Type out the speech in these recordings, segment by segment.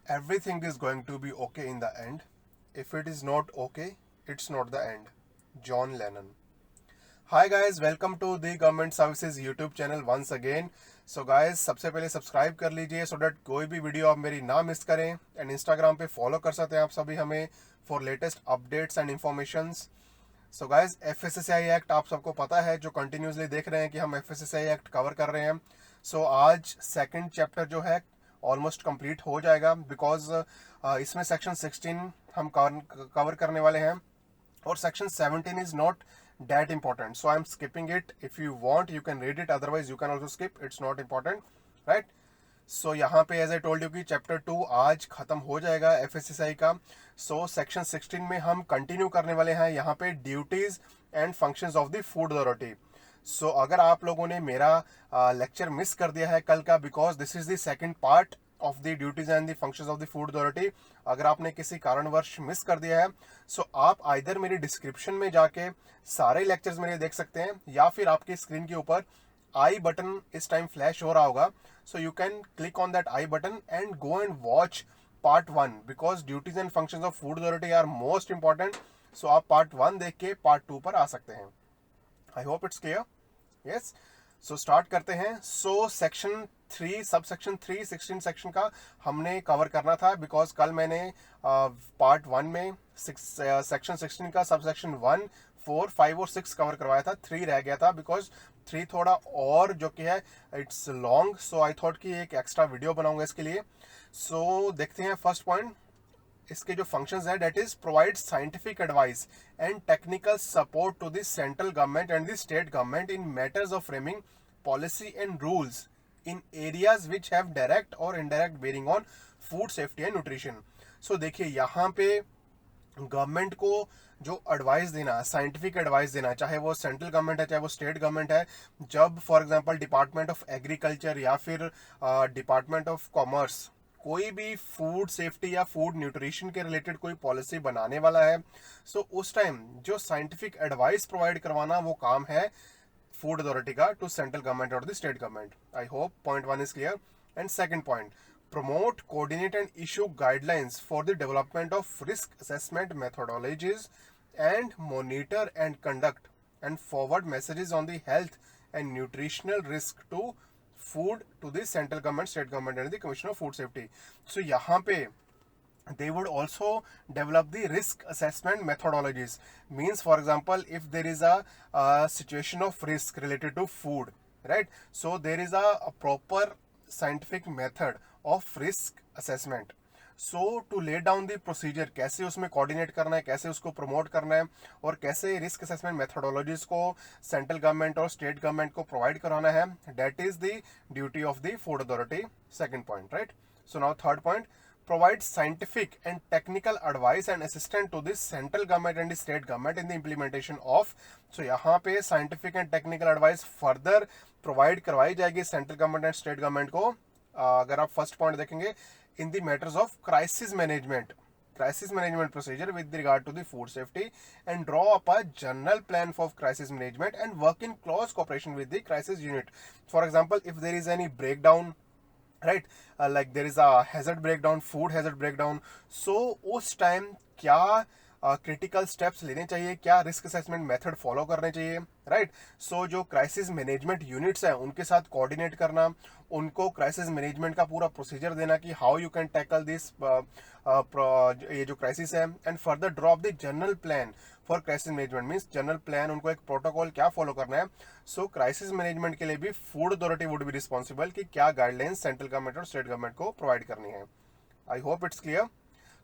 everything is going to be okay in the end. If it is not okay, it's not the end. John Lennon. Hi guys, welcome to the government services YouTube channel once again. So guys, सबसे पहले subscribe कर लीजिए so that कोई भी video आप मेरी ना miss करें. एंड इंस्टाग्राम पे फॉलो कर सकते हैं आप सभी हमें for latest updates and informations. So guys, FSSAI act आप सबको पता है, जो कंटिन्यूसली देख रहे हैं कि हम FSSAI एक्ट कवर कर रहे हैं. सो आज सेकंड चैप्टर जो है ऑलमोस्ट कंप्लीट हो जाएगा, बिकॉज इसमें सेक्शन 16 हम कवर करने वाले हैं और section 17 is not that important, so I'm skipping it. If you want you can read it, otherwise you can also skip. It's not important, right? So यहाँ पे as I told you कि chapter 2 आज खत्म हो जाएगा FSSAI का. so section 16 में हम कंटिन्यू करने वाले हैं यहाँ पे duties and functions of the food authority. So अगर आप लोगों ने मेरा लेक्चर मिस कर दिया है कल का, because this is the second part of the duties and the functions of the food authority, अगर आपने किसी कारणवश मिस कर दिया है सो आप आइदर मेरी डिस्क्रिप्शन में जाके सारे लेक्चर्स मेरे देख सकते हैं, या फिर आपकी स्क्रीन के ऊपर आई बटन इस टाइम फ्लैश हो रहा होगा. So you can click on that i button and go and watch part 1, because duties and functions of food authority are most important. So आप पार्ट 1 देख के पार्ट 2 पर आ सकते हैं. आई hope it's clear. Yes, so start करते हैं. So section 3 sub section 3 16 section का हमने कवर करना था, बिकॉज कल मैंने पार्ट 1 में सेक्शन 16 का सब सेक्शन 1 4 5 और 6 कवर करवाया था. 3 रह गया था, बिकॉज 3 थोड़ा और जो कि है it's long. So I thought कि एक एक्स्ट्रा वीडियो बनाऊंगा इसके लिए. सो देखते हैं फर्स्ट पॉइंट. इसके जो फंक्शंस है, that is provide scientific advice and technical support to the central government and the state government in matters of framing policy and rules in areas which have direct or indirect bearing on food safety and nutrition. So देखिए, यहाँ पे government को जो advice देना, scientific advice देना, चाहे वो central government है चाहे वो स्टेट गवर्नमेंट है, जब for example department of agriculture या फिर डिपार्टमेंट ऑफ कॉमर्स कोई भी फूड सेफ्टी या फूड न्यूट्रिशन के रिलेटेड कोई पॉलिसी बनाने वाला है, सो उस टाइम जो साइंटिफिक एडवाइस प्रोवाइड करवाना वो काम है फूड अथॉरिटी का टू सेंट्रल गवर्नमेंट और the state government. I hope point 1 is clear. And second point, promote, coordinate and issue guidelines for the development of risk assessment methodologies and monitor and conduct and forward messages on the health and nutritional risk to food to the central government, state government and the Commission of Food Safety. So यहाँ पे they would also develop the risk assessment methodologies. Means for example, if there is a situation of risk related to food, right? So there is a proper scientific method of risk assessment. So to lay down the procedure, कैसे उसमें coordinate करना है, कैसे उसको promote करना है और कैसे रिस्क असेसमेंट मेथोडोलॉजीज को सेंट्रल गवर्नमेंट और स्टेट गवर्नमेंट को प्रोवाइड कराना है, that is the duty of the food authority. Second point, right. So now third point, provide scientific and technical advice and assistance to the central government and the state government in the implementation of. so यहाँ पे scientific and technical advice further provide करवाई जाएगी central government and state government को. अगर आप first point देखेंगे, in the matters of crisis management procedure with regard to the food safety and draw up a general plan for crisis management and work in close cooperation with the crisis unit. For example, if there is any breakdown, right, like there is a hazard breakdown, food hazard breakdown, so उस time क्या critical steps लेने चाहिए, क्या risk assessment method follow करने चाहिए, right. सो जो crisis management units हैं उनके साथ कोऑर्डिनेट करना, उनको क्राइसिस मैनेजमेंट का पूरा प्रोसीजर देना कि how you can tackle this ये जो क्राइसिस है, and further drop the general plan for crisis management. Means general plan, उनको एक प्रोटोकॉल क्या फॉलो करना है. सो क्राइसिस मैनेजमेंट के लिए भी food authority would be responsible कि क्या गाइडलाइंस सेंट्रल गवर्नमेंट और स्टेट गवर्नमेंट को प्रोवाइड करनी है. I hope it's clear.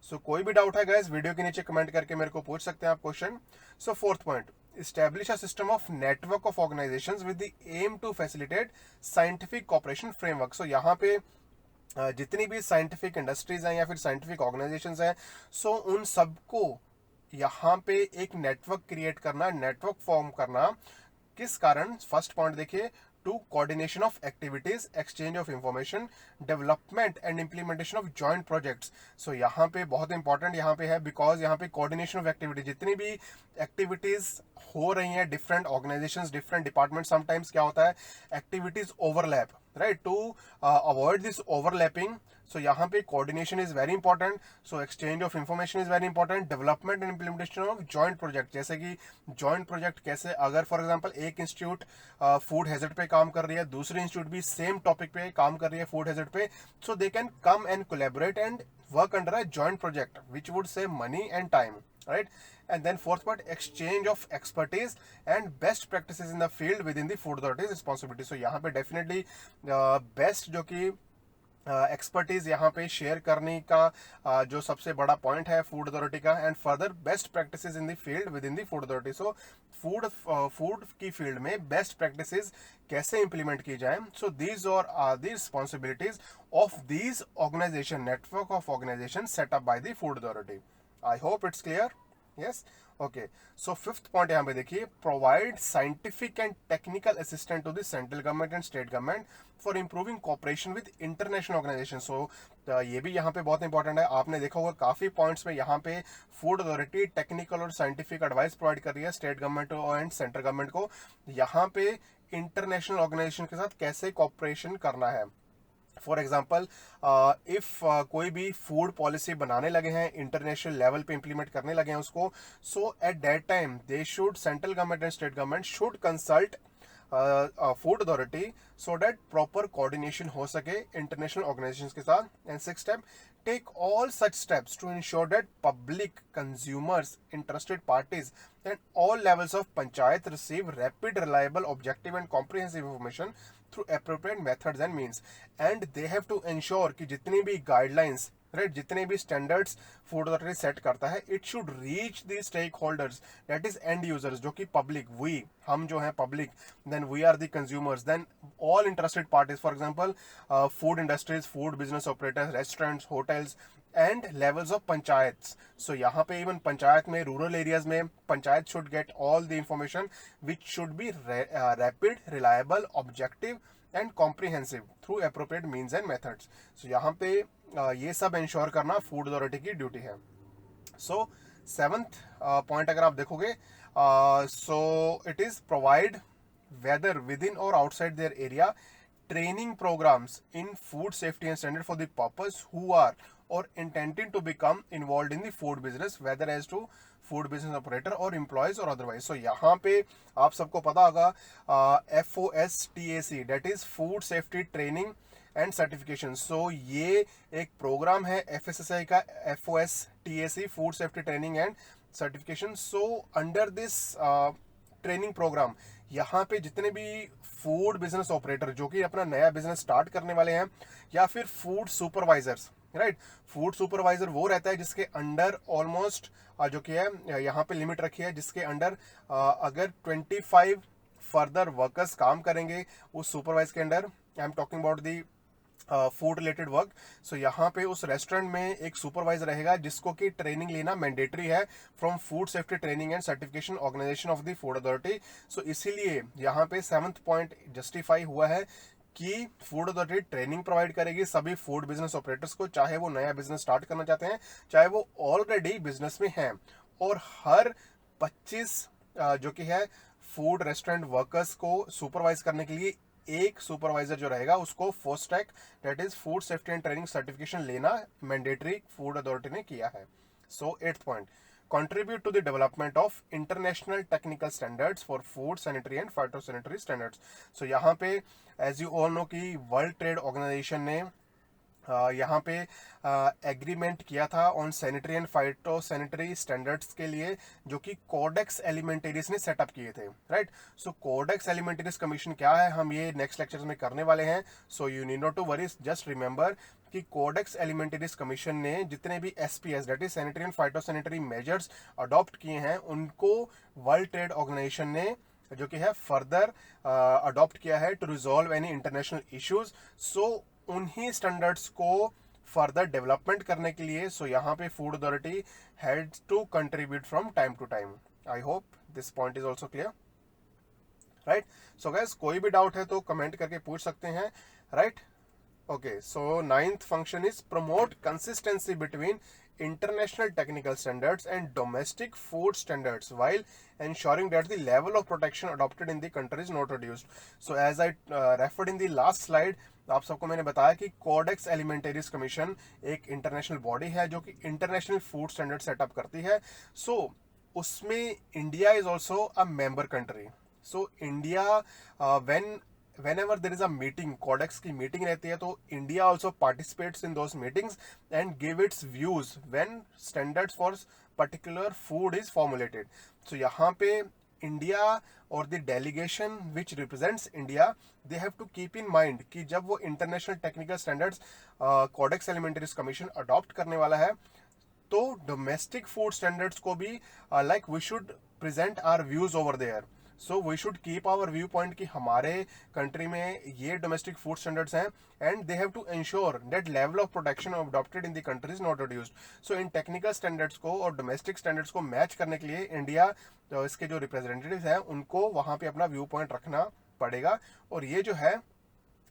So कोई भी डाउट है गाइस, वीडियो के नीचे कमेंट करके मेरे को पूछ सकते हैं आप question. So fourth point, establish a system of network of organizations with the aim to facilitate scientific cooperation framework. so यहाँ पे जितनी भी साइंटिफिक इंडस्ट्रीज हैं या फिर साइंटिफिक ऑर्गेनाइजेशंस हैं, सो उन सबको यहाँ पे एक नेटवर्क क्रिएट करना, नेटवर्क फॉर्म करना. किस कारण? फर्स्ट पॉइंट देखिए, to coordination of activities, exchange of information, development and implementation of joint projects. So यहाँ पे बहुत इंपॉर्टेंट यहाँ पे है, बिकॉज यहाँ पे कोऑर्डिनेशन ऑफ एक्टिविटीज, जितनी भी एक्टिविटीज हो रही हैं different organisations, different department, sometimes क्या होता है activities overlap, right, to avoid this overlapping. So यहाँ पे coordination is very important, so exchange of information is very important, development and implementation of joint project, जैसे कि joint project कैसे, अगर for example एक इंस्टीट्यूट फूड हैजर्ड पे काम कर रही है, दूसरी इंस्टीट्यूट भी सेम टॉपिक पे काम कर रही है फूड हैजर्ड पे, so they can come and collaborate and work under a joint project which would save money and time, right? And then fourth part, exchange of expertise and best practices in the field within the food authority's responsibility. So यहाँ पे definitely best जो कि expertise यहाँ पे share करने का जो सबसे बड़ा पॉइंट है फूड अथॉरिटी का, and further best practices in the field with in the food authority. So food की फील्ड में बेस्ट प्रैक्टिसेस कैसे इंप्लीमेंट की जाए. So these are the responsibilities of these organisations, network of organisation set up by the food authority. I hope it's clear. Yes, okay. So fifth point यहाँ पे देखिए, provide scientific and technical assistant to the central government and state government for improving cooperation with international organisation. So ये भी यहाँ पे बहुत important है. आपने देखा होगा काफी पॉइंट्स में यहाँ पे फूड अथॉरिटी टेक्निकल और साइंटिफिक एडवाइस प्रोवाइड कर रही है state government and central government को. यहाँ पे इंटरनेशनल ऑर्गेनाइजेशन के साथ कैसे कॉपरेशन करना है. फॉर एग्जाम्पल, इफ कोई भी फूड पॉलिसी बनाने लगे हैं, इंटरनेशनल लेवल पे इंप्लीमेंट करने लगे हैं उसको, so at that time they should, central government and state government should consult food authority so that proper coordination हो सके इंटरनेशनल ऑर्गेनाइजेशंस के साथ. And six step, take all such steps to ensure that public, consumers, interested parties and all levels of panchayat receive rapid, reliable, objective and comprehensive information through appropriate methods and means. And they have to ensure कि जितनी भी guidelines, right, जितने भी standards food authority set करता है, it should reach the stakeholders, that is end users, जो कि public, we, हम जो हैं public, then we are the consumers, then all interested parties, for example food industries, food business operators, restaurants, hotels and levels of panchayat. So यहाँ पे even panchayat में, rural areas में panchayat should get all the information which should be rapid, reliable, objective and comprehensive through appropriate means and methods. So यहाँ पे ये सब ensure करना food authority की ड्यूटी है. सो सेवंथ पॉइंट अगर आप देखोगे, so it is provide whether within or outside their area training programs in food safety and standard for the purpose who are or intending to become involved in the food business, whether as to food business operator or employees or otherwise. So यहाँ पे आप सबको पता होगा FOSTAC, that is Food Safety Training and Certification. So ये एक programme है FSSAI का, FOSTAC, Food Safety Training and Certification. So under this training programme, यहाँ पे जितने भी फूड बिजनेस ऑपरेटर जो कि अपना नया बिजनेस स्टार्ट करने वाले हैं, या फिर food supervisors, right, food supervisor वो रहता है जिसके अंडर ऑलमोस्ट जो कि है यहाँ पे लिमिट रखी है, जिसके अंडर अगर 25 फर्दर वर्कर्स काम करेंगे उस सुपरवाइज के under, I am talking about the food related work. So यहाँ पे उस रेस्टोरेंट में एक सुपरवाइजर रहेगा जिसको कि ट्रेनिंग लेना मैंडेटरी है from food safety training and certification organisation of the food authority. So इसीलिए यहाँ पे 7th पॉइंट जस्टिफाई हुआ है कि फूड अथॉरिटी ट्रेनिंग प्रोवाइड करेगी सभी फूड बिजनेस ऑपरेटर्स को, चाहे वो नया बिजनेस स्टार्ट करना चाहते हैं, चाहे वो ऑलरेडी बिजनेस में हैं. और हर 25 जो कि है फूड रेस्टोरेंट वर्कर्स को सुपरवाइज करने के लिए एक सुपरवाइजर जो रहेगा उसको FoSTaC, that is food safety and training certification लेना मैंडेटरी फूड अथॉरिटी ने किया है. So 8th point, contribute to the development of international technical standards for food, sanitary and phytosanitary standards. So यहाँ पे as you all know कि world trade organisation ने यहाँ पे एग्रीमेंट किया था on sanitary and phytosanitary standards के लिए, जो कि कोडेक्स एलिमेंटेरियस ने सेटअप किए थे, राइट. सो कोडेक्स एलिमेंटेरियस कमीशन क्या है, हम ये नेक्स्ट लेक्चर में करने वाले हैं. So you need not to worry, just remember कि कोडेक्स एलिमेंटेरियस कमीशन ने जितने भी SPS, that is sanitary and phytosanitary measures adopt किए हैं, उनको वर्ल्ड ट्रेड ऑर्गेनाइजेशन ने जो कि है फर्दर अडॉप्ट किया है to resolve any international issues. So उन्हीं स्टैंडर्ड्स को फर्दर डेवलपमेंट करने के लिए, सो यहाँ पे food authority had to contribute from time to time. I hope this point is also clear, right. So guys, कोई भी डाउट है तो कमेंट करके पूछ सकते हैं, right. Okay, so 9th function is promote consistency between international technical standards and domestic food standards while ensuring that the level of protection adopted in the country is not reduced. So as I referred in the last slide, आप सबको मैंने बताया कि codex एलिमेंटेरिस commission एक international body है जो कि international food standard setup करती है. सो उसमें India is also a member country. So India whenever there is a meeting, codex की मीटिंग रहती है, तो India also participates in those meetings and give its views when standards for particular food is formulated. So यहाँ पे India और the delegation which represents India, they have to keep in mind कि जब वो international technical standards codex alimentarius commission adopt करने वाला है, तो डोमेस्टिक फूड स्टैंडर्ड्स को भी like we should present our views over there. So we should keep our view point कि हमारे कंट्री में ये डोमेस्टिक फूड स्टैंडर्ड्स हैं and they have to ensure that level of protection adopted in the country is not reduced. So in technical standards को और domestic standards को match करने के लिए इंडिया, तो इसके जो रिप्रेजेंटेटिव्स हैं, उनको वहां पे अपना व्यू पॉइंट रखना पड़ेगा. और ये जो है,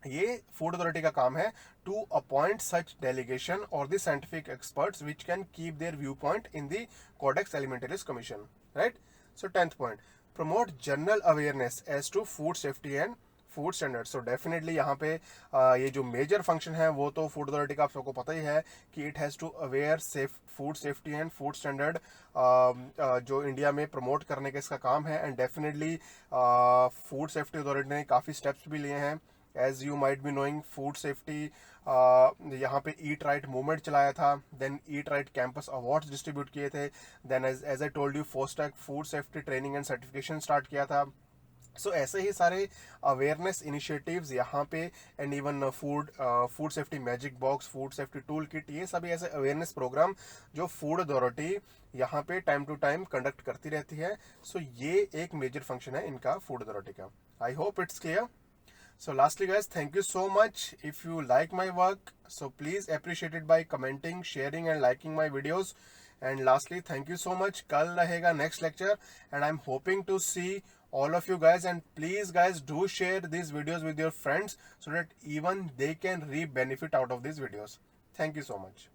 ये फूड अथॉरिटी का काम है टू अपॉइंट सच डेलीगेशन और the scientific experts which can keep their view point in the codex alimentarius commission. Right. So 10th point, promote general awareness as to food safety and food standard. So definitely यहाँ पे ये जो major function है वो तो food authority का आप सबको पता ही है कि it has to aware food safety and food standard जो इंडिया में प्रमोट करने का इसका काम है. And definitely food safety authority ने काफ़ी स्टेप्स भी लिए हैं. As you might be knowing, food safety यहाँ पे ईट राइट मूवमेंट चलाया था, then eat right campus awards distribute किए थे, then as I told you FoSTaC food safety training and certification start किया था. सो ऐसे ही सारे अवेयरनेस इनिशिएटिव्स यहाँ पे, and even food safety magic box, food safety tool kit, ये सभी ऐसे अवेयरनेस प्रोग्राम जो फूड अथॉरिटी यहाँ पे टाइम टू टाइम कंडक्ट करती रहती है. सो ये एक मेजर फंक्शन है इनका, फूड अथॉरिटी का. आई hope it's clear. So lastly guys, thank you so much. If you like my work, so please appreciate it by commenting, sharing and liking my videos. And lastly, thank you so much. कल रहेगा next lecture and I'm hoping to see all of you guys, and please guys do share these videos with your friends so that even they can reap benefit out of these videos. Thank you so much.